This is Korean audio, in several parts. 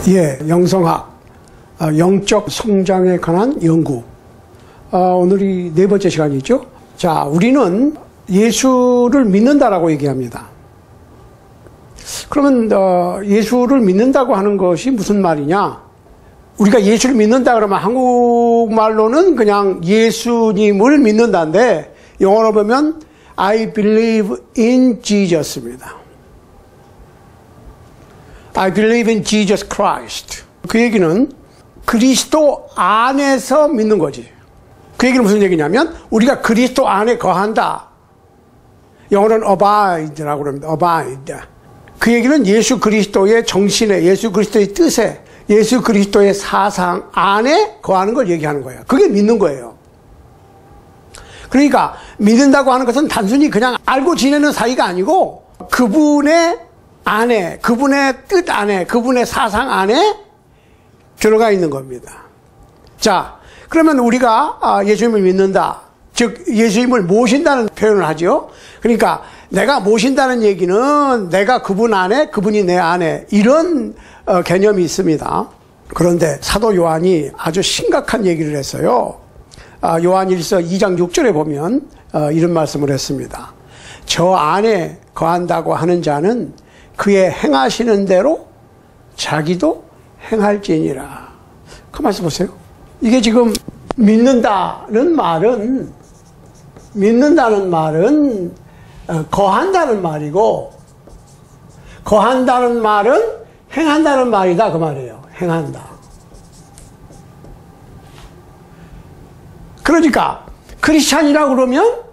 예, 영성학, 영적 성장에 관한 연구. 오늘이 네 번째 시간이죠. 자, 우리는 예수를 믿는다라고 얘기합니다. 그러면 예수를 믿는다고 하는 것이 무슨 말이냐? 우리가 예수를 믿는다 그러면 한국말로는 그냥 예수님을 믿는다인데, 영어로 보면 I believe in Jesus입니다. I believe in Jesus Christ. 그 얘기는 그리스도 안에서 믿는 거지. 그 얘기는 무슨 얘기냐면 우리가 그리스도 안에 거한다. 영어로는 abide라고 합니다. abide. 그 얘기는 예수 그리스도의 정신에, 예수 그리스도의 뜻에, 예수 그리스도의 사상 안에 거하는 걸 얘기하는 거예요. 그게 믿는 거예요. 그러니까 믿는다고 하는 것은 단순히 그냥 알고 지내는 사이가 아니고 그분의 안에, 그분의 뜻 안에, 그분의 사상 안에 들어가 있는 겁니다. 자, 그러면 우리가 예수님을 믿는다, 즉 예수님을 모신다는 표현을 하죠. 그러니까 내가 모신다는 얘기는 내가 그분 안에, 그분이 내 안에, 이런 개념이 있습니다. 그런데 사도 요한이 아주 심각한 얘기를 했어요. 요한일서 2장 6절에 보면 이런 말씀을 했습니다. 저 안에 거한다고 하는 자는 그의 행하시는 대로 자기도 행할지니라. 그 말씀 보세요. 이게 지금 믿는다는 말은 거한다는 말이고, 거한다는 말은 행한다는 말이다, 그 말이에요. 행한다. 그러니까 크리스찬이라고 그러면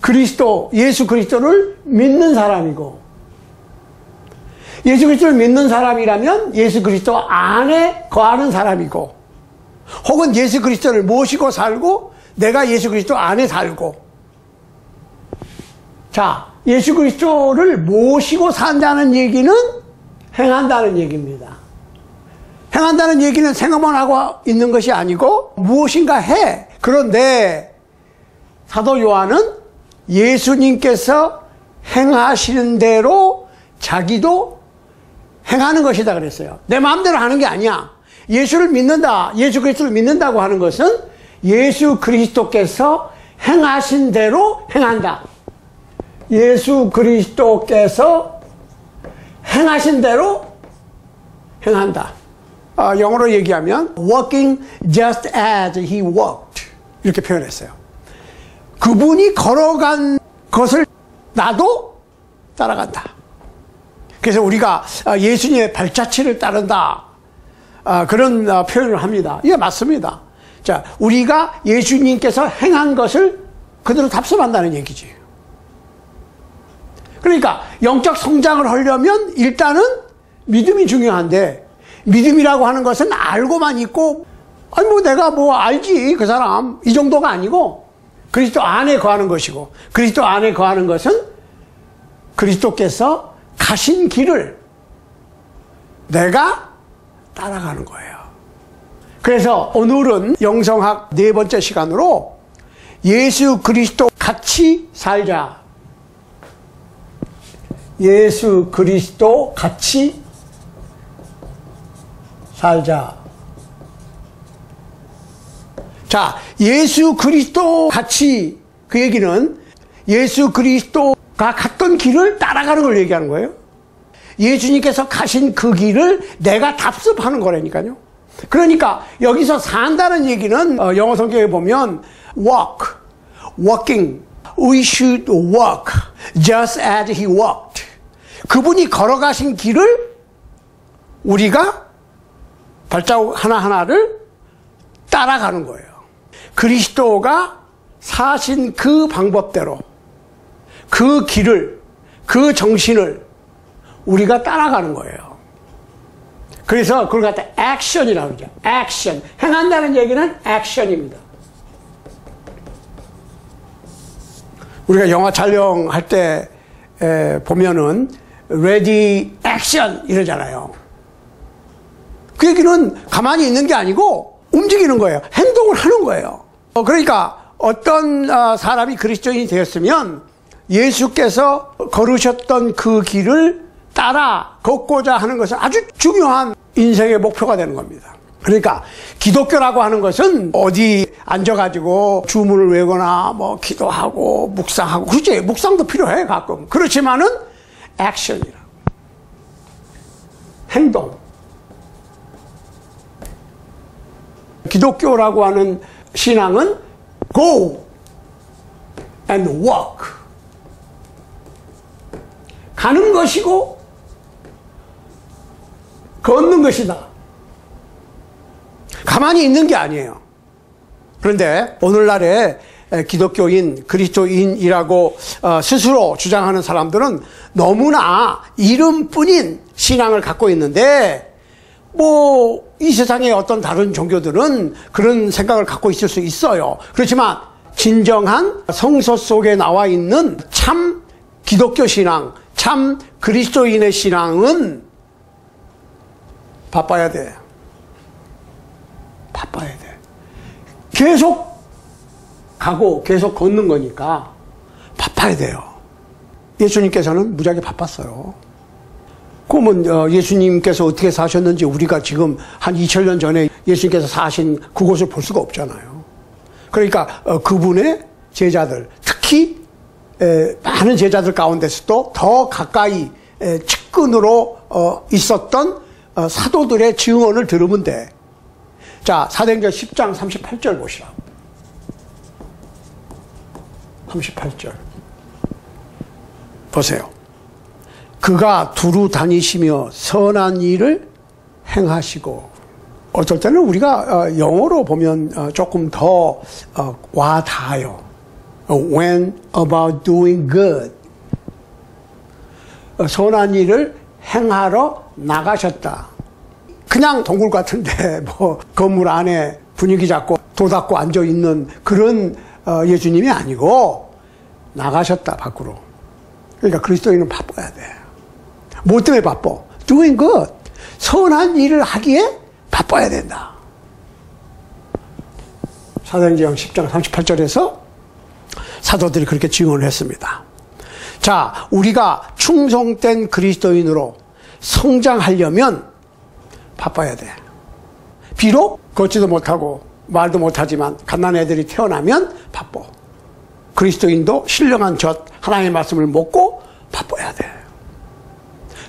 그리스도, 예수 그리스도를 믿는 사람이고, 예수 그리스도를 믿는 사람이라면 예수 그리스도 안에 거하는 사람이고, 혹은 예수 그리스도를 모시고 살고 내가 예수 그리스도 안에 살고. 자, 예수 그리스도를 모시고 산다는 얘기는 행한다는 얘기입니다. 행한다는 얘기는 생각만 하고 있는 것이 아니고 무엇인가 해. 그런데 사도 요한은 예수님께서 행하시는 대로 자기도 행하는 것이다 그랬어요. 내 마음대로 하는 게 아니야. 예수를 믿는다, 예수 그리스도를 믿는다고 하는 것은 예수 그리스도께서 행하신 대로 행한다. 예수 그리스도께서 행하신 대로 행한다. 영어로 얘기하면 walking just as he walked, 이렇게 표현했어요. 그분이 걸어간 것을 나도 따라간다. 그래서 우리가 예수님의 발자취를 따른다, 그런 표현을 합니다. 이게 맞습니다. 자, 우리가 예수님께서 행한 것을 그대로 답습한다는 얘기지. 그러니까 영적 성장을 하려면 일단은 믿음이 중요한데, 믿음이라고 하는 것은 알고만 있고, 아니 뭐 내가 뭐 알지 그 사람, 이 정도가 아니고 그리스도 안에 거하는 것이고, 그리스도 안에 거하는 것은 그리스도께서 가신 길을 내가 따라가는 거예요. 그래서 오늘은 영성학 네 번째 시간으로 예수 그리스도 같이 살자. 예수 그리스도 같이 살자. 자, 예수 그리스도 같이, 그 얘기는 예수 그리스도가 갔던 길을 따라가는 걸 얘기하는 거예요. 예수님께서 가신 그 길을 내가 답습하는 거라니까요. 그러니까 여기서 산다는 얘기는 영어 성경에 보면 walk, walking, we should walk just as he walked. 그분이 걸어가신 길을 우리가 발자국 하나하나를 따라가는 거예요. 그리스도가 사신 그 방법대로, 그 길을, 그 정신을 우리가 따라가는 거예요. 그래서 그걸 갖다 액션이라고 그러죠. 액션. 행한다는 얘기는 액션입니다. 우리가 영화 촬영할 때 보면은 ready, action 이러잖아요. 그 얘기는 가만히 있는 게 아니고 움직이는 거예요. 행동을 하는 거예요. 그러니까 어떤 사람이 그리스도인이 되었으면 예수께서 걸으셨던 그 길을 따라 걷고자 하는 것은 아주 중요한 인생의 목표가 되는 겁니다. 그러니까 기독교라고 하는 것은 어디 앉아가지고 주문을 외거나 뭐 기도하고 묵상하고, 그렇지, 묵상도 필요해 가끔. 그렇지만은 액션이라, 행동. 기독교라고 하는 신앙은 go and walk, 가는 것이고 걷는 것이다. 가만히 있는 게 아니에요. 그런데 오늘날의 기독교인, 그리스도인이라고 스스로 주장하는 사람들은 너무나 이름뿐인 신앙을 갖고 있는데, 뭐 이 세상의 어떤 다른 종교들은 그런 생각을 갖고 있을 수 있어요. 그렇지만 진정한 성서 속에 나와 있는 참 기독교 신앙, 참 그리스도인의 신앙은 바빠야 돼. 바빠야 돼. 계속 가고 계속 걷는 거니까 바빠야 돼요. 예수님께서는 무지하게 바빴어요. 그러면 예수님께서 어떻게 사셨는지 우리가 지금 한 2000년 전에 예수님께서 사신 그곳을 볼 수가 없잖아요. 그러니까 그분의 제자들, 특히 많은 제자들 가운데서도 더 가까이 측근으로 있었던 사도들의 증언을 들으면 돼. 자, 사도행전 10장 38절 보시라고. 38절 보세요. 그가 두루 다니시며 선한 일을 행하시고. 어떨 때는 우리가 영어로 보면 조금 더 와닿아요. Went about doing good. 선한 일을 행하러 나가셨다. 그냥 동굴 같은데 뭐 건물 안에 분위기 잡고 도닦고 앉아 있는 그런 예수님이 아니고 나가셨다, 밖으로. 그러니까 그리스도인은 바빠야 돼. 뭐 때문에 바빠? Doing good. 선한 일을 하기에 바빠야 된다. 사도행전 10장 38절에서 사도들이 그렇게 증언을 했습니다. 자, 우리가 충성된 그리스도인으로 성장하려면 바빠야 돼. 비록 걷지도 못하고 말도 못하지만 갓난 애들이 태어나면 바빠. 그리스도인도 신령한 젖 하나님의 말씀을 먹고 바빠야 돼.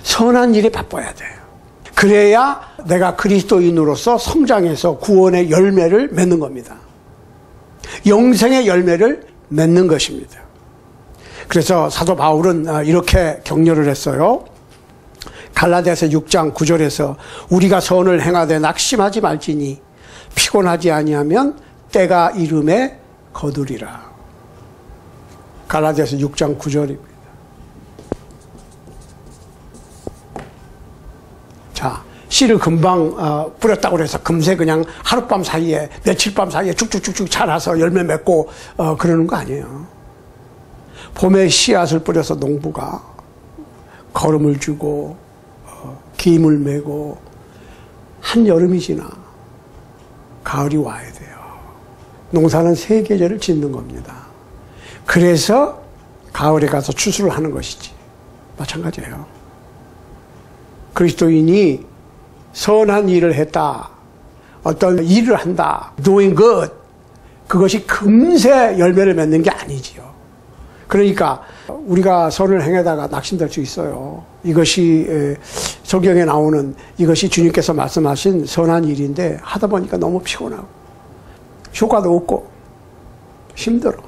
선한 일에 바빠야 돼. 그래야 내가 그리스도인으로서 성장해서 구원의 열매를 맺는 겁니다. 영생의 열매를 맺는 것입니다. 그래서 사도 바울은 이렇게 격려를 했어요. 갈라디아서 6장 9절에서 우리가 선을 행하되 낙심하지 말지니 피곤하지 아니하면 때가 이름에 거두리라. 갈라디아서 6장 9절입니다. 자, 씨를 금방 뿌렸다고 해서 금세 그냥 하룻밤 사이에, 며칠밤 사이에 쭉쭉쭉쭉 자라서 열매 맺고 그러는 거 아니에요. 봄에 씨앗을 뿌려서 농부가 거름을 주고 기임을 메고 한여름이 지나 가을이 와야 돼요. 농사는 3계절을 짓는 겁니다. 그래서 가을에 가서 추수를 하는 것이지. 마찬가지예요. 그리스도인이 선한 일을 했다, 어떤 일을 한다, doing good, 그것이 금세 열매를 맺는 게 아니지요. 그러니까 우리가 선을 행하다가 낙심될 수 있어요. 이것이 성경에 나오는, 이것이 주님께서 말씀하신 선한 일인데 하다 보니까 너무 피곤하고 효과도 없고 힘들어.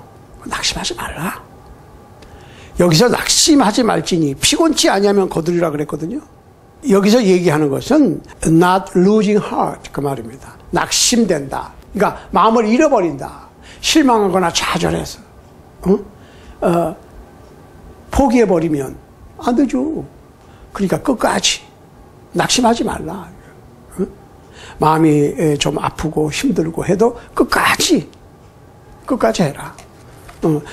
낙심하지 말라. 여기서 낙심하지 말지니 피곤치 아니하면 거두리라 그랬거든요. 여기서 얘기하는 것은 not losing heart, 그 말입니다. 낙심된다. 그러니까 마음을 잃어버린다. 실망하거나 좌절해서 포기해버리면 안 되죠. 그러니까 끝까지 낙심하지 말라. 마음이 좀 아프고 힘들고 해도 끝까지 해라.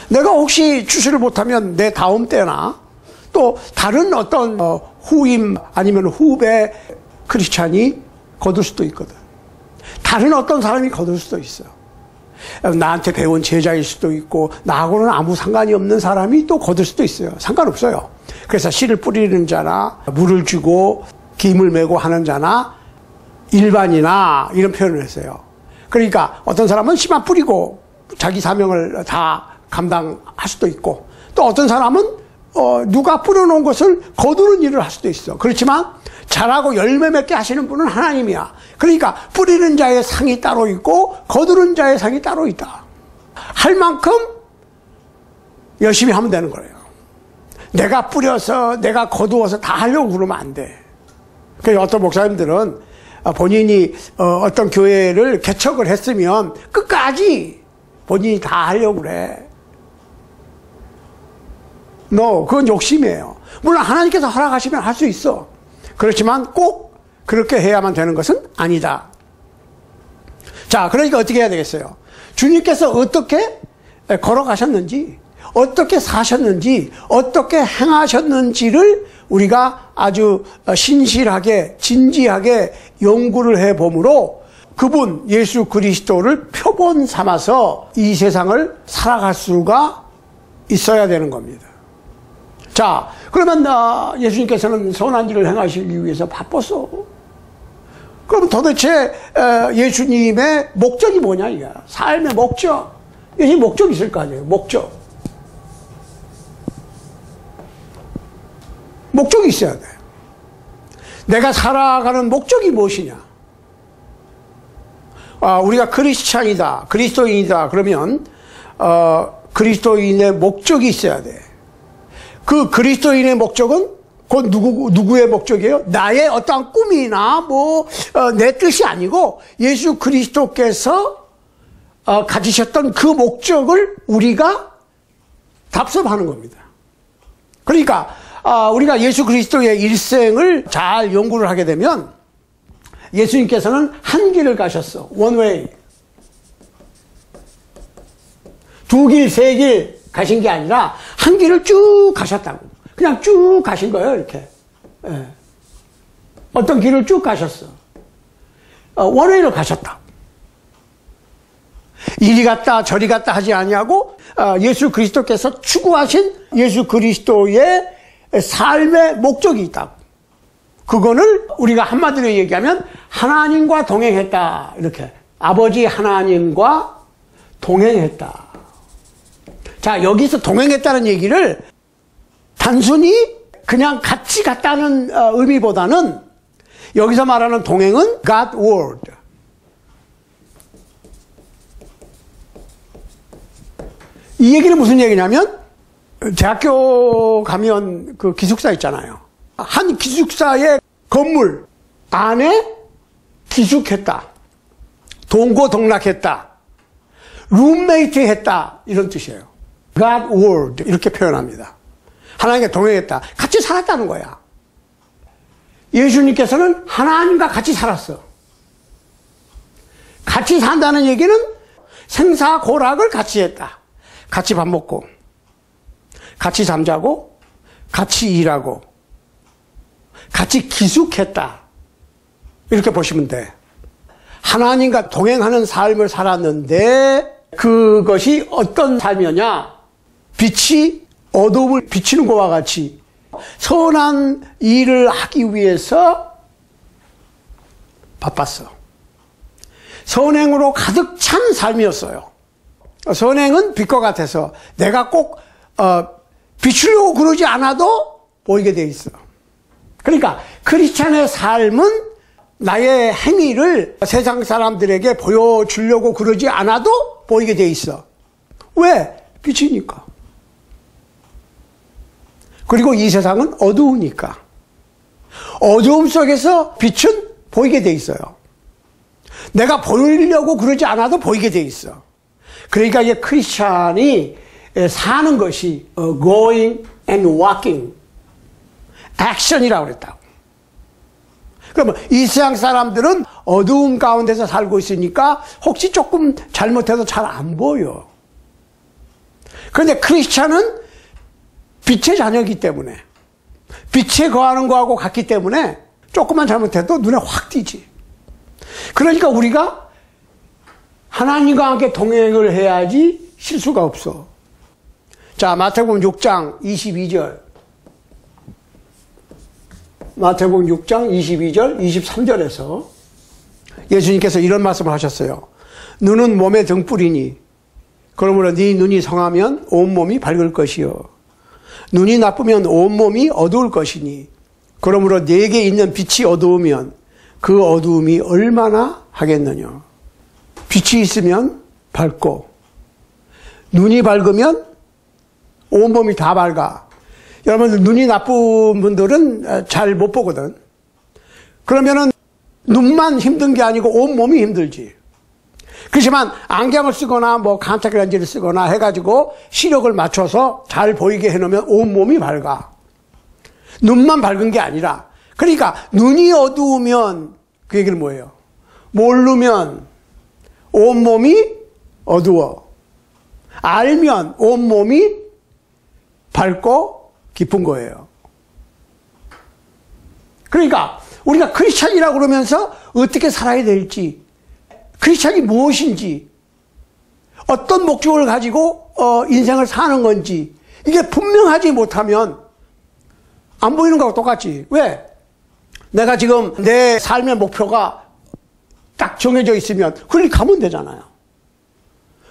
내가 혹시 주시를 못하면 내 다음 때나 또 다른 어떤 후임 아니면 후배 크리스찬이 거둘 수도 있거든. 다른 어떤 사람이 거둘 수도 있어. 나한테 배운 제자일 수도 있고 나하고는 아무 상관이 없는 사람이 또 거둘 수도 있어요. 상관없어요. 그래서 씨를 뿌리는 자나 물을 주고 김을 메고 하는 자나 일반이나 이런 표현을 했어요. 그러니까 어떤 사람은 씨만 뿌리고 자기 사명을 다 감당할 수도 있고, 또 어떤 사람은 누가 뿌려놓은 것을 거두는 일을 할 수도 있어. 그렇지만 자라고 열매 맺게 하시는 분은 하나님이야. 그러니까 뿌리는 자의 상이 따로 있고 거두는 자의 상이 따로 있다. 할 만큼 열심히 하면 되는 거예요. 내가 뿌려서 내가 거두어서 다 하려고 그러면 안 돼. 그래서 어떤 목사님들은 본인이 어떤 교회를 개척을 했으면 끝까지 본인이 다 하려고 그래. 그건 욕심이에요. 물론 하나님께서 허락하시면 할 수 있어. 그렇지만 꼭 그렇게 해야만 되는 것은 아니다. 자, 그러니까 어떻게 해야 되겠어요? 주님께서 어떻게 걸어가셨는지, 어떻게 사셨는지, 어떻게 행하셨는지를 우리가 아주 신실하게, 진지하게 연구를 해보므로 그분 예수 그리스도를 표본 삼아서 이 세상을 살아갈 수가 있어야 되는 겁니다. 자, 그러면 예수님께서는 선한 일을 행하시기 위해서 바빴어. 그럼 도대체 예수님의 목적이 뭐냐 이거야. 삶의 목적. 예수님 목적이 있을 거 아니에요. 목적이 있어야 돼. 내가 살아가는 목적이 무엇이냐. 우리가 크리스찬이다, 그리스도인이다 그러면 그리스도인의 목적이 있어야 돼. 그 그리스도인의 목적은 곧 누구의 목적이에요? 나의 어떠한 꿈이나 내 뜻이 아니고 예수 그리스도께서 가지셨던 그 목적을 우리가 답습하는 겁니다. 그러니까 우리가 예수 그리스도의 일생을 잘 연구를 하게 되면 예수님께서는 한 길을 가셨어. 원웨이. 두 길, 세 길 가신 게 아니라 한 길을 쭉 가셨다고. 그냥 쭉 가신 거예요, 이렇게. 예. 어떤 길을 쭉 가셨어. 원웨이로 가셨다. 이리 갔다 저리 갔다 하지 아니하고 예수 그리스도께서 추구하신 예수 그리스도의 삶의 목적이 있다. 그거를 우리가 한마디로 얘기하면 하나님과 동행했다. 이렇게. 아버지 하나님과 동행했다. 자, 여기서 동행했다는 얘기를 단순히 그냥 같이 갔다는 의미보다는 여기서 말하는 동행은 God Word. 이 얘기는 무슨 얘기냐면 대학교 가면 그 기숙사 있잖아요. 한 기숙사의 건물 안에 기숙했다. 동고동락했다. 룸메이트 했다. 이런 뜻이에요. God Word 이렇게 표현합니다. 하나님과 동행했다. 같이 살았다는 거야. 예수님께서는 하나님과 같이 살았어. 같이 산다는 얘기는 생사고락을 같이 했다. 같이 밥 먹고 같이 잠자고 같이 일하고 같이 기숙했다. 이렇게 보시면 돼. 하나님과 동행하는 삶을 살았는데 그것이 어떤 삶이었냐? 빛이 어둠을 비치는 것과 같이 선한 일을 하기 위해서 바빴어. 선행으로 가득 찬 삶이었어요. 선행은 빛과 같아서 내가 꼭 비추려고 그러지 않아도 보이게 돼 있어. 그러니까 크리스찬의 삶은 나의 행위를 세상 사람들에게 보여주려고 그러지 않아도 보이게 돼 있어. 왜? 빛이니까. 그리고 이 세상은 어두우니까. 어두움 속에서 빛은 보이게 돼 있어요. 내가 보이려고 그러지 않아도 보이게 돼 있어. 그러니까 이제 크리스찬이 사는 것이 going and walking, 액션이라고 그랬다고. 그러면 이 세상 사람들은 어두움 가운데서 살고 있으니까 혹시 조금 잘못해도 잘 안 보여. 그런데 크리스찬은 빛의 자녀이기 때문에, 빛에 거하는 거하고 같기 때문에 조금만 잘못해도 눈에 확 띄지. 그러니까 우리가 하나님과 함께 동행을 해야지 실수가 없어. 자, 마태복음 6장 22절. 마태복음 6장 22절, 23절에서 예수님께서 이런 말씀을 하셨어요. 눈은 몸의 등불이니 그러므로 네 눈이 성하면 온몸이 밝을 것이요 눈이 나쁘면 온몸이 어두울 것이니 그러므로 네게 있는 빛이 어두우면 그 어두움이 얼마나 하겠느냐. 빛이 있으면 밝고 눈이 밝으면 온몸이 다 밝아. 여러분들 눈이 나쁜 분들은 잘 못 보거든. 그러면은 눈만 힘든 게 아니고 온몸이 힘들지. 그렇지만 안경을 쓰거나 뭐 컨택트 렌즈를 쓰거나 해가지고 시력을 맞춰서 잘 보이게 해놓으면 온몸이 밝아. 눈만 밝은 게 아니라. 그러니까 눈이 어두우면 그 얘기는 뭐예요? 모르면 온몸이 어두워. 알면 온몸이 밝고 깊은 거예요. 그러니까 우리가 크리스찬이라고 그러면서 어떻게 살아야 될지, 크리스찬이 무엇인지, 어떤 목적을 가지고 인생을 사는 건지 이게 분명하지 못하면 안 보이는 거하고 똑같지. 왜? 내가 지금 내 삶의 목표가 딱 정해져 있으면 그걸 가면 되잖아요.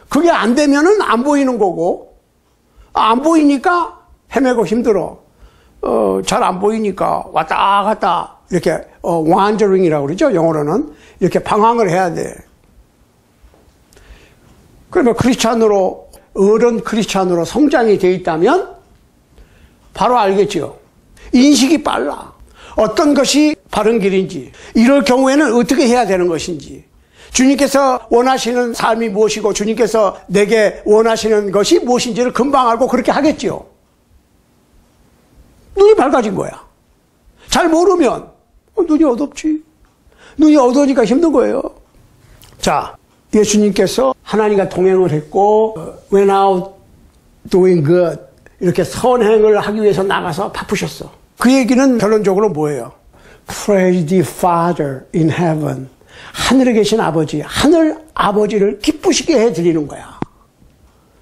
그게 안 되면은 안 보이는 거고, 안 보이니까 헤매고 힘들어. 잘 안 보이니까 왔다 갔다 이렇게 wandering이라고 그러죠. 영어로는 이렇게 방황을 해야 돼. 그러면 크리스찬으로, 어른 크리스찬으로 성장이 돼 있다면 바로 알겠죠. 인식이 빨라. 어떤 것이 바른 길인지, 이럴 경우에는 어떻게 해야 되는 것인지, 주님께서 원하시는 삶이 무엇이고 주님께서 내게 원하시는 것이 무엇인지를 금방 알고 그렇게 하겠지요. 눈이 밝아진 거야. 잘 모르면 눈이 어둡지. 눈이 어두우니까 힘든 거예요. 자, 예수님께서 하나님과 동행을 했고 went out doing good, 이렇게 선행을 하기 위해서 나가서 바쁘셨어. 그 얘기는 결론적으로 뭐예요? Praise the Father in heaven. 하늘에 계신 아버지, 하늘 아버지를 기쁘시게 해드리는 거야.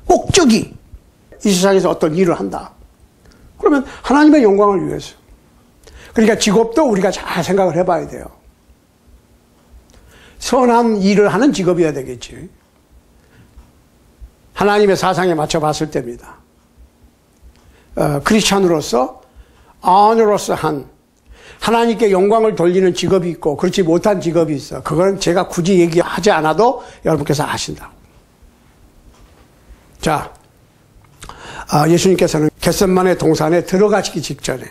목적이 이 세상에서 어떤 일을 한다. 그러면 하나님의 영광을 위해서. 그러니까 직업도 우리가 잘 생각을 해봐야 돼요. 선한 일을 하는 직업이어야 되겠지. 하나님의 사상에 맞춰 봤을 때입니다. 크리스찬으로서 언어로서 한 하나님께 영광을 돌리는 직업이 있고 그렇지 못한 직업이 있어. 그건 제가 굳이 얘기하지 않아도 여러분께서 아신다고. 자, 예수님께서는 겟세마네 동산에 들어가시기 직전에,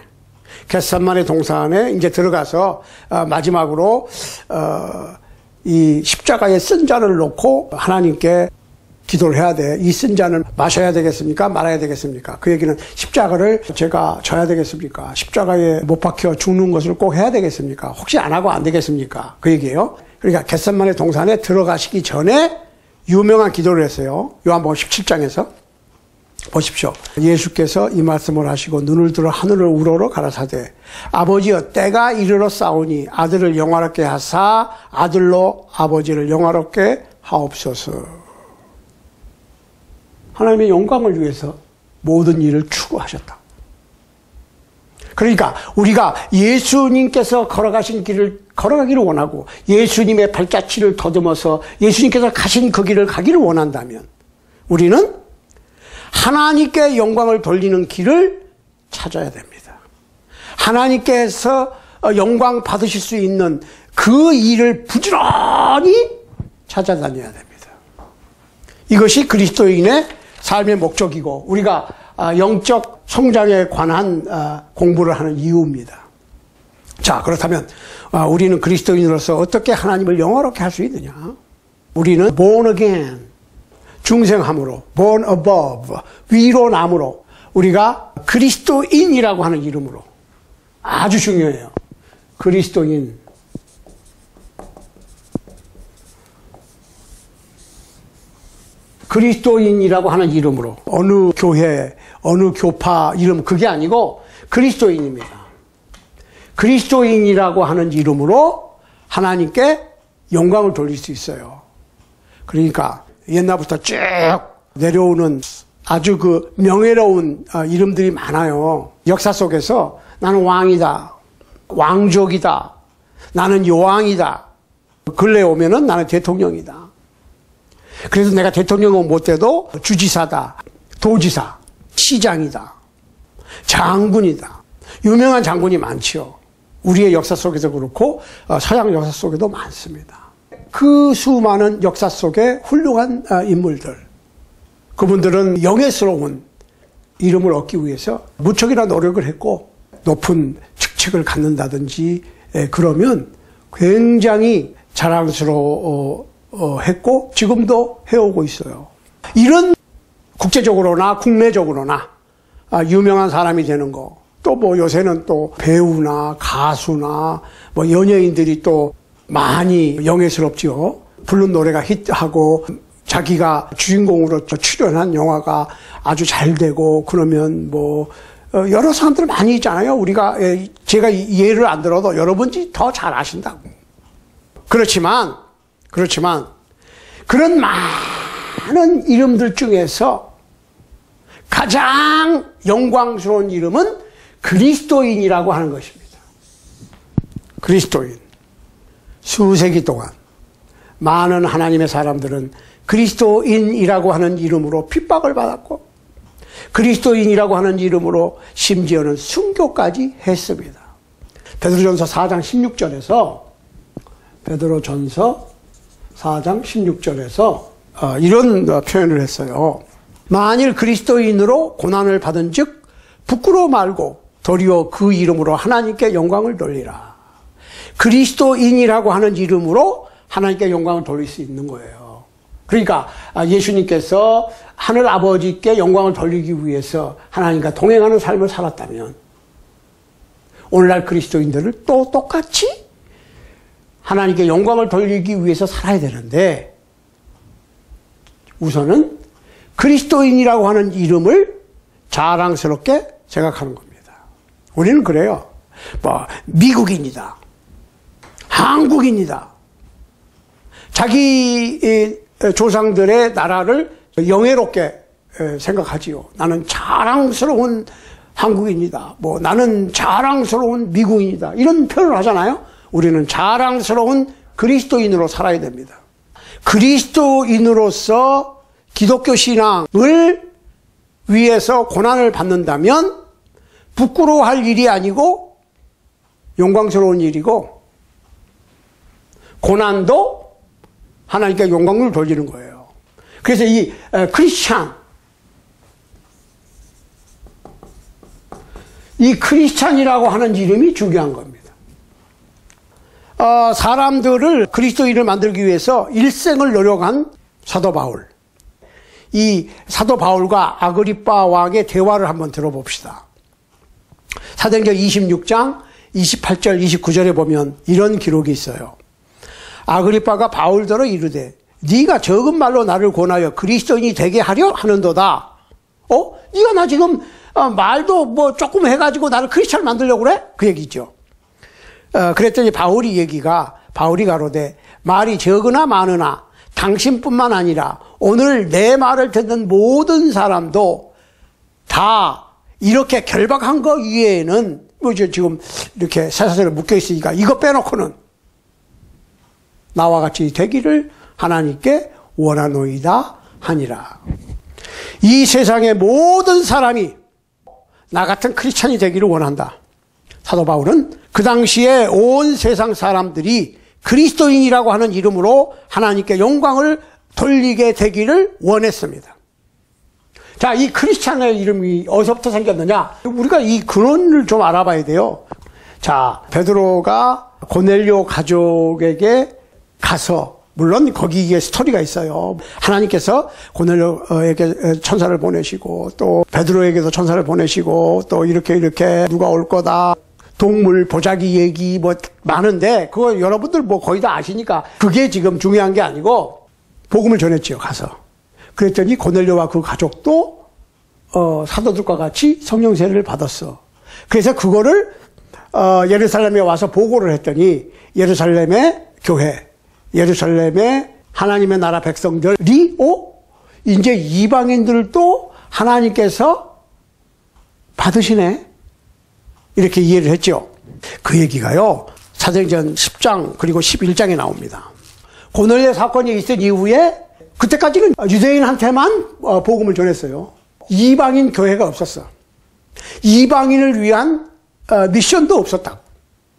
겟세마네 동산에 이제 들어가서 마지막으로 이 십자가에 쓴 잔을 놓고 하나님께 기도를 해야 돼. 이 쓴 잔을 마셔야 되겠습니까? 말아야 되겠습니까? 그 얘기는 십자가를 제가 져야 되겠습니까? 십자가에 못 박혀 죽는 것을 꼭 해야 되겠습니까? 혹시 안 하고 안 되겠습니까? 그 얘기예요. 그러니까 겟세마네 동산에 들어가시기 전에 유명한 기도를 했어요. 요한복음 17장에서 보십시오. 예수께서 이 말씀을 하시고 눈을 들어 하늘을 우러러 가라사대 아버지여 때가 이르러 싸우니 아들을 영화롭게 하사 아들로 아버지를 영화롭게 하옵소서. 하나님의 영광을 위해서 모든 일을 추구하셨다. 그러니까 우리가 예수님께서 걸어가신 길을 걸어가기를 원하고 예수님의 발자취를 더듬어서 예수님께서 가신 그 길을 가기를 원한다면 우리는 하나님께 영광을 돌리는 길을 찾아야 됩니다. 하나님께서 영광 받으실 수 있는 그 일을 부지런히 찾아다녀야 됩니다. 이것이 그리스도인의 삶의 목적이고 우리가 영적 성장에 관한 공부를 하는 이유입니다. 자, 그렇다면 우리는 그리스도인으로서 어떻게 하나님을 영화롭게 할 수 있느냐? 우리는 born again, 중생함으로, born above, 위로 남으로 우리가 그리스도인이라고 하는 이름으로, 아주 중요해요. 그리스도인. 그리스도인이라고 하는 이름으로, 어느 교회, 어느 교파 이름 그게 아니고 그리스도인입니다. 그리스도인이라고 하는 이름으로 하나님께 영광을 돌릴 수 있어요. 그러니까 옛날부터 쭉 내려오는 아주 그 명예로운 이름들이 많아요. 역사 속에서 나는 왕이다, 왕족이다, 나는 여왕이다, 근래에 오면은 나는 대통령이다. 그래서 내가 대통령은 못 돼도 주지사다, 도지사, 시장이다, 장군이다. 유명한 장군이 많죠. 우리의 역사 속에도 그렇고 서양 역사 속에도 많습니다. 그 수많은 역사 속에 훌륭한 인물들, 그분들은 영예스러운 이름을 얻기 위해서 무척이나 노력을 했고 높은 직책을 갖는다든지 그러면 굉장히 자랑스러워했고 지금도 해오고 있어요. 이런 국제적으로나 국내적으로나 유명한 사람이 되는 거, 또 뭐 요새는 또 배우나 가수나 뭐 연예인들이 또 많이 영예스럽죠. 부른 노래가 히트하고 자기가 주인공으로 출연한 영화가 아주 잘 되고 그러면 뭐 여러 사람들 많이 있잖아요. 제가 예를 안 들어도 여러분들이 더 잘 아신다고. 그렇지만 그런 많은 이름들 중에서 가장 영광스러운 이름은 그리스도인이라고 하는 것입니다. 그리스도인. 수세기 동안 많은 하나님의 사람들은 그리스도인이라고 하는 이름으로 핍박을 받았고 그리스도인이라고 하는 이름으로 심지어는 순교까지 했습니다. 베드로전서 4장 16절에서 이런 표현을 했어요. 만일 그리스도인으로 고난을 받은 즉 부끄러워 말고 도리어 그 이름으로 하나님께 영광을 돌리라. 그리스도인이라고 하는 이름으로 하나님께 영광을 돌릴 수 있는 거예요. 그러니까 예수님께서 하늘 아버지께 영광을 돌리기 위해서 하나님과 동행하는 삶을 살았다면 오늘날 그리스도인들을 또 똑같이 하나님께 영광을 돌리기 위해서 살아야 되는데 우선은 그리스도인이라고 하는 이름을 자랑스럽게 생각하는 겁니다. 우리는 그래요. 뭐 미국인이다, 한국인이다. 자기 조상들의 나라를 영예롭게 생각하지요. 나는 자랑스러운 한국인이다. 뭐 나는 자랑스러운 미국인이다. 이런 표현을 하잖아요. 우리는 자랑스러운 그리스도인으로 살아야 됩니다. 그리스도인으로서 기독교 신앙을 위해서 고난을 받는다면 부끄러워할 일이 아니고 영광스러운 일이고 고난도 하나님께 영광을 돌리는 거예요. 그래서 이 크리스찬, 이 크리스찬이라고 하는 이름이 중요한 겁니다. 사람들을 그리스도인을 만들기 위해서 일생을 노력한 사도 바울. 이 사도 바울과 아그리빠 왕의 대화를 한번 들어봅시다. 사도행전 26장 28절 29절에 보면 이런 기록이 있어요. 아그리빠가 바울더러 이르되 네가 적은 말로 나를 권하여 그리스도인이 되게 하려 하는도다. 네가 나 지금 말도 뭐 조금 해가지고 나를 크리스찬 만들려고 그래? 그 얘기죠. 그랬더니 바울이 가로되 말이 적으나 많으나 당신뿐만 아니라 오늘 내 말을 듣는 모든 사람도 다 이렇게 결박한 거 위에는 뭐 지금 이렇게 쇠사슬에 묶여 있으니까 이거 빼놓고는 나와 같이 되기를 하나님께 원하노이다 하니라. 이 세상의 모든 사람이 나 같은 크리스찬이 되기를 원한다. 사도 바울은 그 당시에 온 세상 사람들이 그리스도인이라고 하는 이름으로 하나님께 영광을 돌리게 되기를 원했습니다. 자, 이 크리스찬의 이름이 어디서부터 생겼느냐? 우리가 이 근원을 좀 알아봐야 돼요. 자, 베드로가 고넬료 가족에게 가서, 물론 거기에 스토리가 있어요. 하나님께서 고넬료에게 천사를 보내시고 또 베드로에게도 천사를 보내시고 또 이렇게 누가 올 거다. 동물 보자기 얘기 뭐 많은데 그거 여러분들 뭐 거의 다 아시니까 그게 지금 중요한 게 아니고 복음을 전했지요. 가서. 그랬더니 고넬료와 그 가족도 사도들과 같이 성령 세례를 받았어. 그래서 그거를 예루살렘에 와서 보고를 했더니 예루살렘의 교회, 예루살렘의 하나님의 나라 백성들이 이제 이방인들도 하나님께서 받으시네. 이렇게 이해를 했죠. 그 얘기가요. 사도행전 10장 그리고 11장에 나옵니다. 고넬료 사건이 있은 이후에 그때까지는 유대인한테만 복음을 전했어요. 이방인 교회가 없었어. 이방인을 위한 미션도 없었다.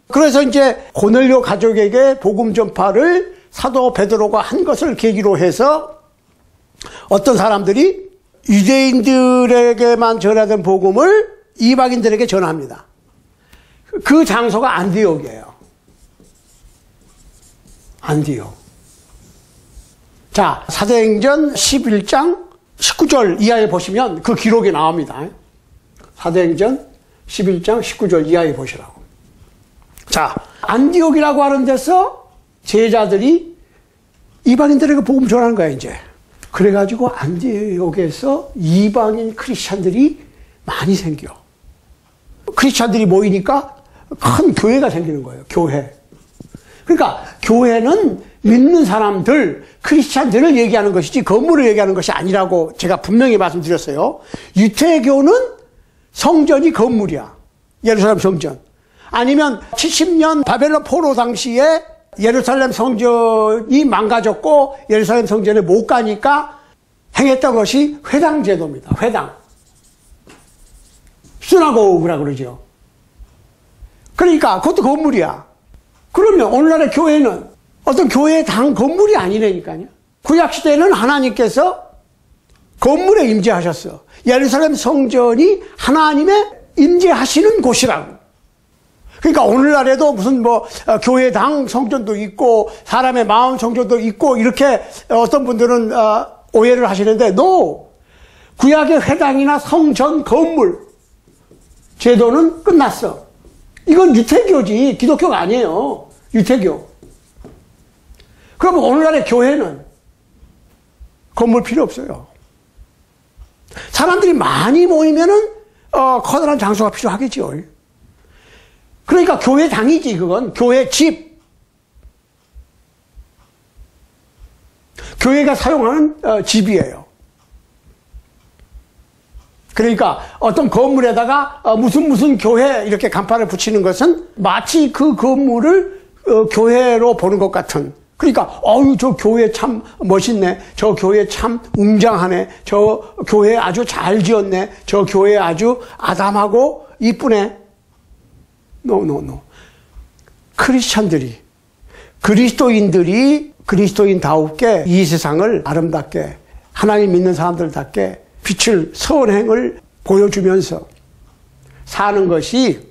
그래서 이제 고넬료 가족에게 복음 전파를 사도 베드로가 한 것을 계기로 해서 어떤 사람들이 유대인들에게만 전하던 복음을 이방인들에게 전합니다. 그 장소가 안디옥이에요. 안디옥. 자, 사도행전 11장 19절 이하에 보시면 그 기록이 나옵니다. 사도행전 11장 19절 이하에 보시라고. 자, 안디옥이라고 하는 데서 제자들이 이방인들에게 복음 전하는 거야, 이제. 그래가지고 안디옥에서 이방인 크리스찬들이 많이 생겨. 크리스찬들이 모이니까 큰 교회가 생기는 거예요, 교회. 그러니까 교회는 믿는 사람들, 크리스찬들을 얘기하는 것이지 건물을 얘기하는 것이 아니라고 제가 분명히 말씀드렸어요. 유태교는 성전이 건물이야. 예루살렘 성전. 아니면 70년 바벨론 포로 당시에 예루살렘 성전이 망가졌고 예루살렘 성전에 못 가니까 행했던 것이 회당 제도입니다. 회당. 시나고그라고 그러죠. 그러니까 그것도 건물이야. 그러면 오늘날의 교회는 어떤 교회의 당 건물이 아니라니까요. 구약시대에는 하나님께서 건물에 임재하셨어. 예루살렘 성전이 하나님의 임재하시는 곳이라고. 그러니까 오늘날에도 무슨 교회당 성전도 있고 사람의 마음 성전도 있고 이렇게 어떤 분들은 오해를 하시는데 no! 구약의 회당이나 성전 건물 제도는 끝났어. 이건 유태교지 기독교가 아니에요. 유태교. 그러면 오늘날의 교회는 건물 필요 없어요. 사람들이 많이 모이면은 커다란 장소가 필요하겠죠. 그러니까 교회당이지 그건. 교회 집. 교회가 사용하는 집이에요. 그러니까 어떤 건물에다가 무슨 교회 이렇게 간판을 붙이는 것은 마치 그 건물을 교회로 보는 것 같은. 그러니까 저 교회 참 멋있네. 저 교회 참 웅장하네. 저 교회 아주 잘 지었네. 저 교회 아주 아담하고 이쁘네. No. 크리스찬들이, 그리스도인들이 그리스도인다우게 이 세상을 아름답게 하나님 믿는 사람들답게 빛을 선행을 보여주면서 사는 것이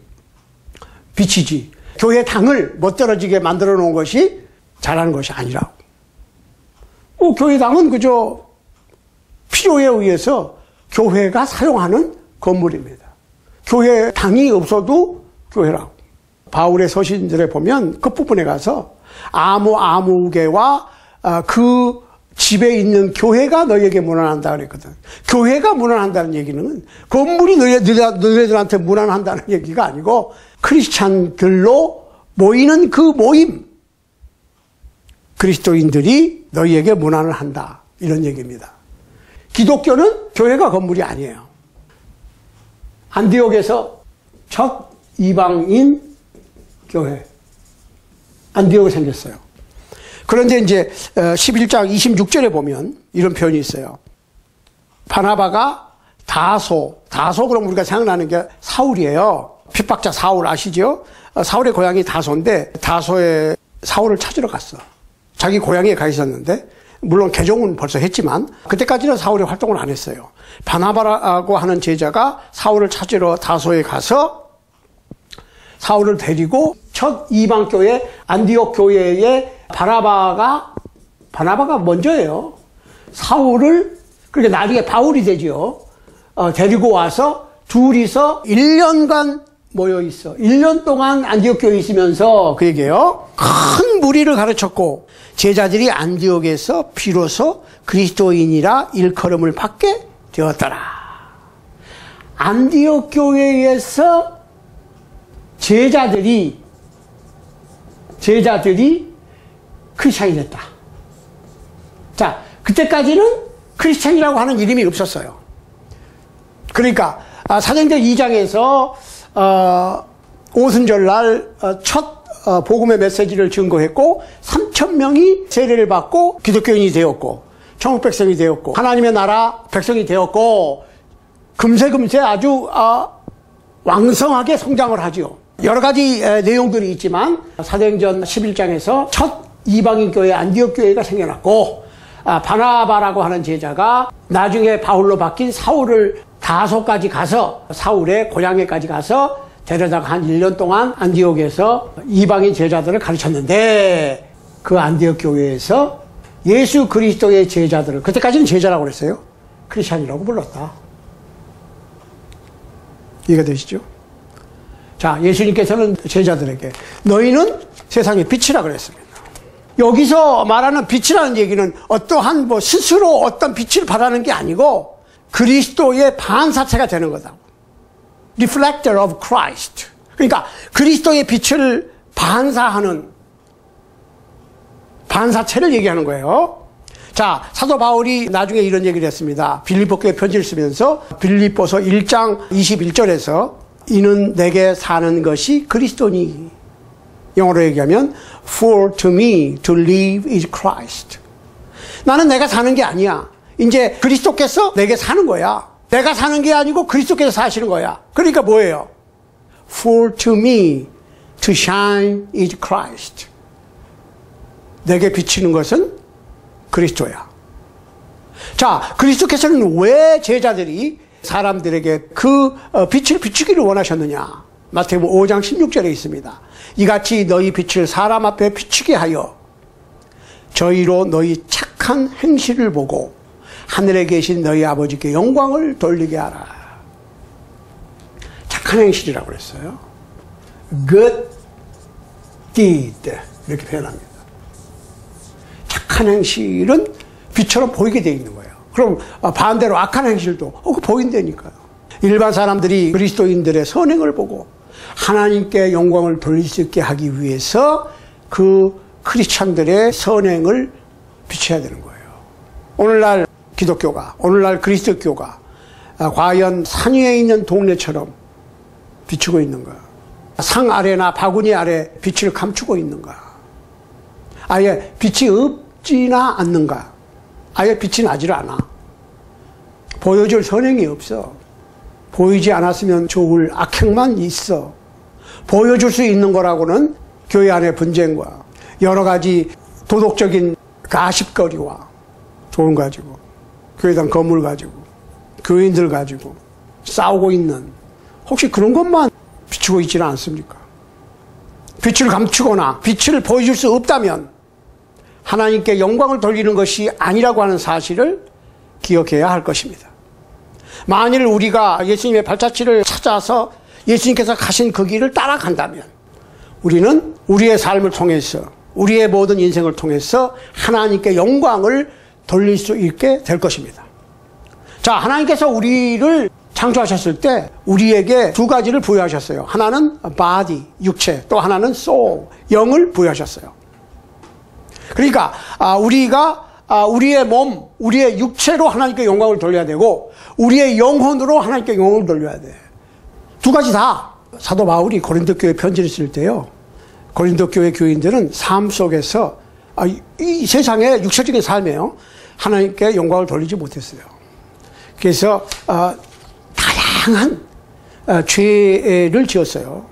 빛이지. 교회 당을 멋들어지게 만들어 놓은 것이 잘하는 것이 아니라고. 교회 당은 그저 필요에 의해서 교회가 사용하는 건물입니다. 교회 당이 없어도 교회라고. 바울의 서신들에 보면 끝부분에 가서 아무개와 그 집에 있는 교회가 너희에게 무난한다 그랬거든. 교회가 무난한다는 얘기는 건물이 너희들한테 무난한다는 얘기가 아니고 크리스찬들로 모이는 그 모임. 그리스도인들이 너희에게 무난을 한다. 이런 얘기입니다. 기독교는 교회가 건물이 아니에요. 안디옥에서 첫 이방인 교회. 안디옥이 생겼어요. 그런데 이제 11장 26절에 보면 이런 표현이 있어요. 바나바가 다소 그럼 우리가 생각나는 게 사울이에요. 핍박자 사울 아시죠? 사울의 고향이 다소인데 다소에 사울을 찾으러 갔어. 자기 고향에 가 있었는데 물론 개종은 벌써 했지만 그때까지는 사울이 활동을 안 했어요. 바나바라고 하는 제자가 사울을 찾으러 다소에 가서 사울을 데리고 첫 이방교회 안디옥 교회에 바나바가 먼저예요. 사울을 그렇게 나중에 바울이 되죠. 데리고 와서 둘이서 1년간 모여 있어. 1년 동안 안디옥 교회에 있으면서 그 얘기예요. 큰 무리를 가르쳤고 제자들이 안디옥에서 비로소 그리스도인이라 일컬음을 받게 되었더라. 안디옥 교회에서 제자들이 크리스찬이 됐다. 자, 그때까지는 크리스찬이라고 하는 이름이 없었어요. 그러니까 사도행전 2장에서 오순절날 첫 복음의 메시지를 증거했고 3,000명이 세례를 받고 기독교인이 되었고 천국 백성이 되었고 하나님의 나라 백성이 되었고 금세 아주 왕성하게 성장을 하죠. 여러 가지 내용들이 있지만 사도행전 11장에서 첫 이방인 교회 안디옥 교회가 생겨났고 바나바라고 하는 제자가 나중에 바울로 바뀐 사울을 다소까지 가서 사울의 고향에까지 가서 데려다가 한 1년 동안 안디옥에서 이방인 제자들을 가르쳤는데 그 안디옥 교회에서 예수 그리스도의 제자들을 그때까지는 제자라고 그랬어요. 크리스찬이라고 불렀다. 이해가 되시죠? 자, 예수님께서는 제자들에게 너희는 세상의 빛이라 그랬습니다. 여기서 말하는 빛이라는 얘기는 어떠한 스스로 어떤 빛을 발하는 게 아니고 그리스도의 반사체가 되는 거다. Reflector of Christ. 그러니까 그리스도의 빛을 반사하는 반사체를 얘기하는 거예요. 자, 사도 바울이 나중에 이런 얘기를 했습니다. 빌립보 교회 편지를 쓰면서 빌립보서 1장 21절에서 이는 내게 사는 것이 그리스도니. 영어로 얘기하면 For to me to live is Christ. 나는 내가 사는 게 아니야. 이제 그리스도께서 내게 사는 거야. 내가 사는 게 아니고 그리스도께서 사시는 거야. 그러니까 뭐예요? For to me to shine is Christ. 내게 비치는 것은 그리스도야. 자, 그리스도께서는 왜 제자들이 사람들에게 그 빛을 비추기를 원하셨느냐? 마태복음 5장 16절에 있습니다. 이같이 너희 빛을 사람 앞에 비추게 하여 저희로 너희 착한 행실을 보고 하늘에 계신 너희 아버지께 영광을 돌리게 하라. 착한 행실이라고 그랬어요. Good deed 이렇게 표현합니다. 착한 행실은 빛처럼 보이게 돼 있는 거예요. 그럼 반대로 악한 행실도 그거 보인다니까요. 일반 사람들이 그리스도인들의 선행을 보고 하나님께 영광을 돌릴 수 있게 하기 위해서 그 크리스찬들의 선행을 비춰야 되는 거예요. 오늘날 기독교가, 오늘날 그리스도교가 과연 산 위에 있는 동네처럼 비추고 있는가? 상 아래나 바구니 아래 빛을 감추고 있는가? 아예 빛이 없지나 않는가? 아예 빛이 나질 않아. 보여줄 선행이 없어. 보이지 않았으면 좋을 악행만 있어. 보여줄 수 있는 거라고는 교회 안의 분쟁과 여러 가지 도덕적인 가십거리와 돈 가지고 교회당 건물 가지고 교인들 가지고 싸우고 있는 혹시 그런 것만 비추고 있지는 않습니까? 빛을 감추거나 빛을 보여줄 수 없다면 하나님께 영광을 돌리는 것이 아니라고 하는 사실을 기억해야 할 것입니다. 만일 우리가 예수님의 발자취를 찾아서 예수님께서 가신 그 길을 따라간다면 우리는 우리의 삶을 통해서 우리의 모든 인생을 통해서 하나님께 영광을 돌릴 수 있게 될 것입니다. 자, 하나님께서 우리를 창조하셨을 때 우리에게 두 가지를 부여하셨어요. 하나는 body, 육체, 또 하나는 soul, 영을 부여하셨어요. 그러니까 우리가 우리의 몸, 우리의 육체로 하나님께 영광을 돌려야 되고 우리의 영혼으로 하나님께 영광을 돌려야 돼. 두 가지 다. 사도 바울이 고린도 교회 편지를 쓸 때요. 고린도 교회 교인들은 삶 속에서 이 세상의 육체적인 삶에요. 하나님께 영광을 돌리지 못했어요. 그래서 다양한 죄를 지었어요.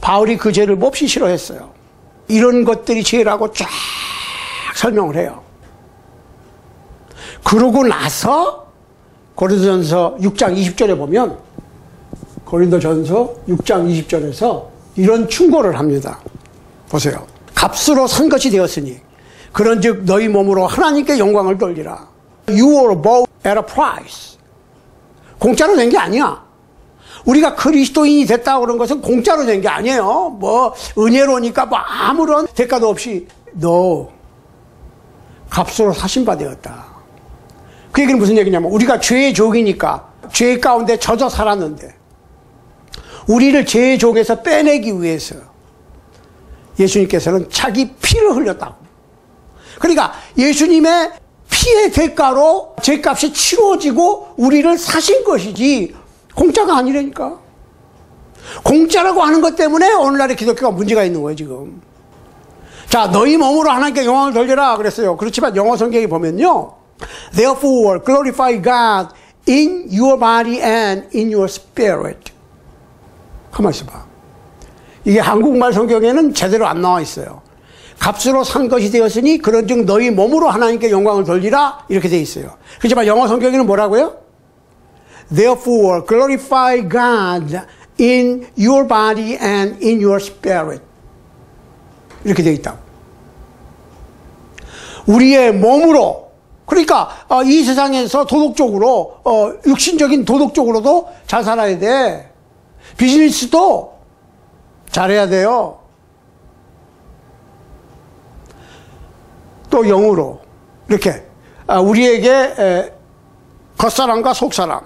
바울이 그 죄를 몹시 싫어했어요. 이런 것들이 죄라고 쫙 설명을 해요. 그러고 나서 고린도전서 6장 20절에 보면 고린도전서 6장 20절에서 이런 충고를 합니다. 보세요. 값으로 산 것이 되었으니 그런즉 너희 몸으로 하나님께 영광을 돌리라. You were bought at a price. 공짜로 된 게 아니야. 우리가 그리스도인이 됐다고 그런 것은 공짜로 된 게 아니에요. 뭐 은혜로니까 아무런 대가도 없이 너 값으로 사신 바 되었다. 그 얘기는 무슨 얘기냐면 우리가 죄의 족이니까 죄 가운데 젖어 살았는데 우리를 죄의 족에서 빼내기 위해서 예수님께서는 자기 피를 흘렸다고. 그러니까 예수님의 피의 대가로 죄값이 치러지고 우리를 사신 것이지 공짜가 아니라니까. 공짜라고 하는 것 때문에 오늘날의 기독교가 문제가 있는 거예요, 지금. 자, 너희 몸으로 하나님께 영광을 돌려라 그랬어요. 그렇지만 영어 성경에 보면요. Therefore, glorify God in your body and in your spirit. 가만히 있어봐. 이게 한국말 성경에는 제대로 안 나와 있어요. 값으로 산 것이 되었으니 그런즉 너희 몸으로 하나님께 영광을 돌리라 이렇게 돼 있어요. 그렇지만 영어 성경에는 뭐라고요? Therefore, glorify God in your body and in your spirit. 이렇게 돼 있다고. 우리의 몸으로, 그러니까 이 세상에서 도덕적으로 육신적인 도덕적으로도 잘 살아야 돼. 비즈니스도 잘해야 돼요. 또 영으로 이렇게 우리에게 겉사람과 속사람,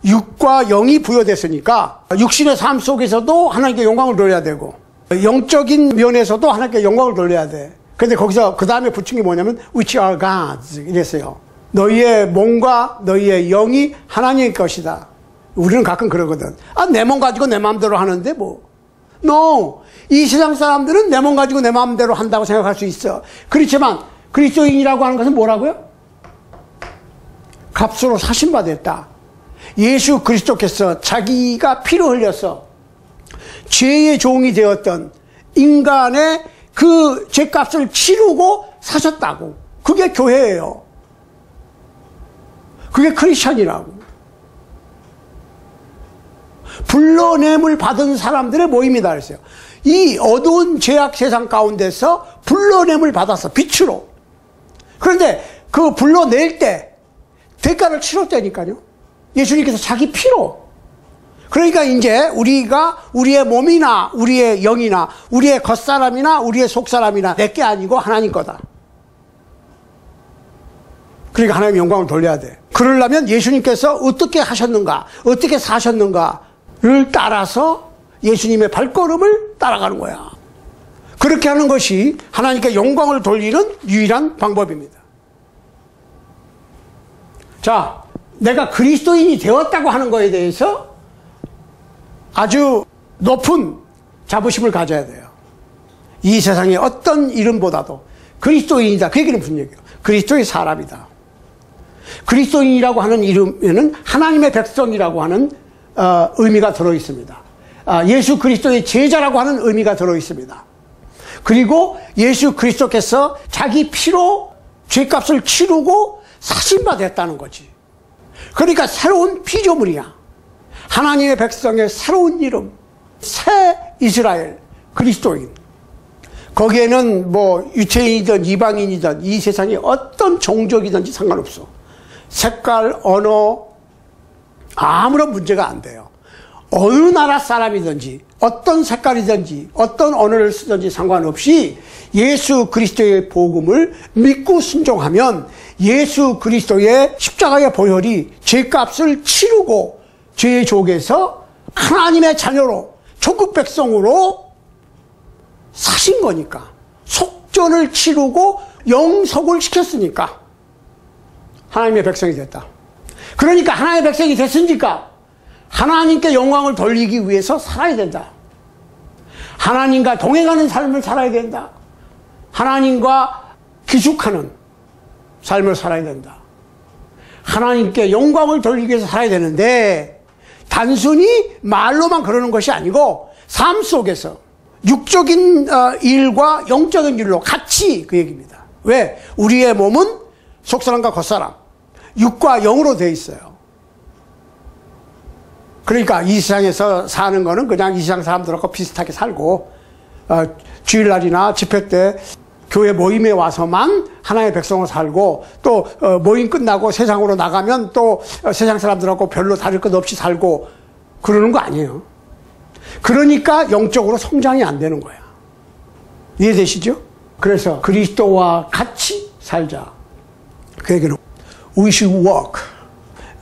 육과 영이 부여됐으니까 육신의 삶 속에서도 하나님께 영광을 돌려야 되고 영적인 면에서도 하나님께 영광을 돌려야 돼. 근데 거기서 그 다음에 붙인 게 뭐냐면 which are God's 이랬어요. 너희의 몸과 너희의 영이 하나님의 것이다. 우리는 가끔 그러거든. 내 몸 가지고 내 마음대로 하는데 뭐. No. 이 세상 사람들은 내 몸 가지고 내 마음대로 한다고 생각할 수 있어. 그렇지만 그리스도인이라고 하는 것은 뭐라고요? 값으로 사신받았다. 예수 그리스도께서 자기가 피를 흘려서 죄의 종이 되었던 인간의 그 죄값을 치르고 사셨다고. 그게 교회예요. 그게 크리스천이라고. 불러냄을 받은 사람들의 모임이다 그랬어요. 이 어두운 죄악 세상 가운데서 불러냄을 받았어. 빛으로. 그런데 그 불러낼 때 대가를 치렀다니까요. 예수님께서 자기 피로. 그러니까 이제 우리가 우리의 몸이나 우리의 영이나 우리의 겉사람이나 우리의 속사람이나 내게 아니고 하나님 거다. 그러니까 하나님 영광을 돌려야 돼. 그러려면 예수님께서 어떻게 하셨는가, 어떻게 사셨는가를 따라서 예수님의 발걸음을 따라가는 거야. 그렇게 하는 것이 하나님께 영광을 돌리는 유일한 방법입니다. 자, 내가 그리스도인이 되었다고 하는 것에 대해서 아주 높은 자부심을 가져야 돼요. 이 세상의 어떤 이름보다도 그리스도인이다. 그 얘기는 무슨 얘기예요? 그리스도의 사람이다. 그리스도인이라고 하는 이름에는 하나님의 백성이라고 하는 의미가 들어있습니다. 예수 그리스도의 제자라고 하는 의미가 들어있습니다. 그리고 예수 그리스도께서 자기 피로 죄값을 치르고 사신 바 됐다는 거지. 그러니까 새로운 피조물이야. 하나님의 백성의 새로운 이름, 새 이스라엘, 그리스도인. 거기에는 뭐 유태인이든 이방인이든 이 세상에 어떤 종족이든지 상관없어. 색깔, 언어, 아무런 문제가 안 돼요. 어느 나라 사람이든지 어떤 색깔이든지 어떤 언어를 쓰든지 상관없이 예수 그리스도의 복음을 믿고 순종하면 예수 그리스도의 십자가의 보혈이 죄값을 치르고 죄의 족에서 하나님의 자녀로 천국 백성으로 사신 거니까, 속전을 치르고 영속을 시켰으니까 하나님의 백성이 됐다. 그러니까 하나님의 백성이 됐으니까 하나님께 영광을 돌리기 위해서 살아야 된다. 하나님과 동행하는 삶을 살아야 된다. 하나님과 기숙하는 삶을 살아야 된다. 하나님께 영광을 돌리기 위해서 살아야 되는데 단순히 말로만 그러는 것이 아니고 삶 속에서 육적인 일과 영적인 일로 같이 그 얘기입니다. 왜? 우리의 몸은 속사람과 겉사람, 육과 영으로 되어 있어요. 그러니까 이 세상에서 사는 거는 그냥 이 세상 사람들하고 비슷하게 살고 주일날이나 집회 때 교회 모임에 와서만 하나님의 백성으로 살고 또 모임 끝나고 세상으로 나가면 또 세상 사람들하고 별로 다를 것 없이 살고 그러는 거 아니에요. 그러니까 영적으로 성장이 안 되는 거야. 이해되시죠? 그래서 그리스도와 같이 살자. 그 얘기는 We should walk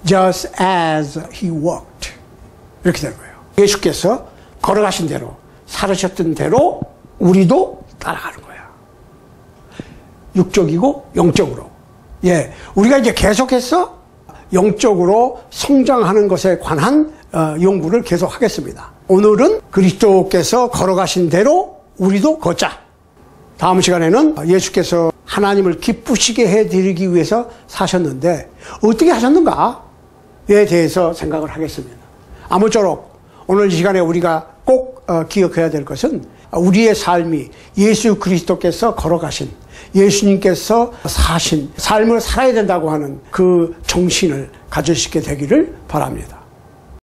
just as he walked. 이렇게 되는 거예요. 예수께서 걸어가신 대로, 살으셨던 대로 우리도 따라가는 거야. 육적이고 영적으로. 예, 우리가 이제 계속해서 영적으로 성장하는 것에 관한 연구를 계속 하겠습니다. 오늘은 그리스도께서 걸어가신 대로 우리도 걷자. 다음 시간에는 예수께서 하나님을 기쁘시게 해드리기 위해서 사셨는데 어떻게 하셨는가에 대해서 생각을 하겠습니다. 아무쪼록 오늘 이 시간에 우리가 꼭 기억해야 될 것은 우리의 삶이 예수 그리스도께서 걸어가신, 예수님께서 사신 삶을 살아야 된다고 하는 그 정신을 가질 수 있게 되기를 바랍니다.